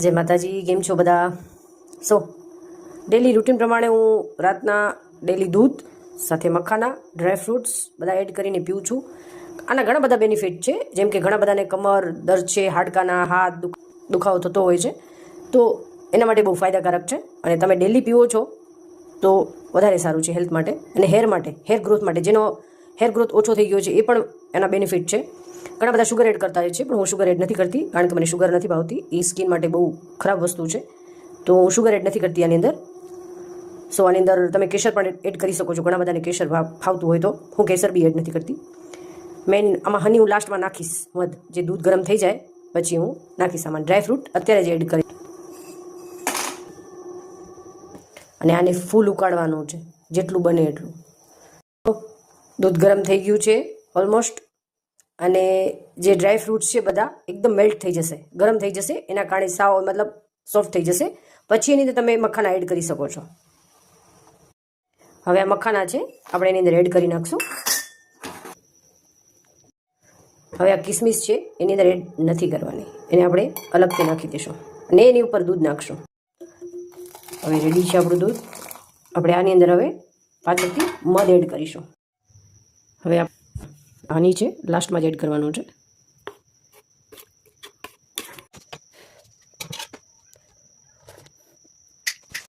જય માતાજી, કેમ છો બધા? ડેલી રૂટીન પ્રમાણે હું રાતના ડેલી દૂધ સાથે મખાના, ડ્રાયફ્રૂટ્સ બધા એડ કરીને પીઉં છું. આના ઘણા બધા બેનિફિટ છે, જેમ કે ઘણા બધાને કમર દર્દ છે, હાડકાના હાથ દુખાવો થતો હોય છે, તો એના માટે બહુ ફાયદાકારક છે. અને તમે ડેલી પીવો છો તો વધારે સારું છે હેલ્થ માટે અને હેર ગ્રોથ માટે. જેનો હેર ગ્રોથ ઓછો થઈ ગયો છે એ પણ એના બેનિફિટ છે. ઘણા બધા શુગર એડ કરતા હોય છે, પણ હું શુગર એડ નથી કરતી, કારણ કે મને શુગર નથી ભાવતી. એ સ્કિન માટે બહુ ખરાબ વસ્તુ છે, તો હું શુગર એડ નથી કરતી આની અંદર. આની અંદર તમે કેસર પણ એડ કરી શકો છો. ઘણા બધાને કેસર ફાવતું હોય તો હું કેસર બી એડ નથી કરતી. મેઇન આમાં હની હું લાસ્ટમાં નાખીશ. મધ જે દૂધ ગરમ થઈ જાય પછી હું નાખીશ આમાં. ડ્રાયફ્રૂટ અત્યારે જ એડ કરી અને આને ફૂલ ઉકાળવાનું છે, જેટલું બને એટલું. દૂધ ગરમ થઈ ગયું છે ઓલમોસ્ટ, અને જે ડ્રાયફ્રૂટ્સ છે બધા એકદમ મેલ્ટ થઈ જશે, ગરમ થઈ જશે, એના કારણે સાવ મતલબ સોફ્ટ થઈ જશે. પછી એની અંદર તમે મખાના એડ કરી શકો છો. હવે આ મખાના છે આપણે એની અંદર એડ કરી નાખશું. હવે આ કિસમિસ છે એની અંદર એડ નથી કરવાની, એને આપણે અલગથી નાખી દઈશું અને એની ઉપર દૂધ નાખશું. હવે રેડી છે આપણું દૂધ. આપણે આની અંદર હવે પાછળથી મધ એડ કરીશું. હવે હની છે લાસ્ટમાં જ એડ કરવાનું છે.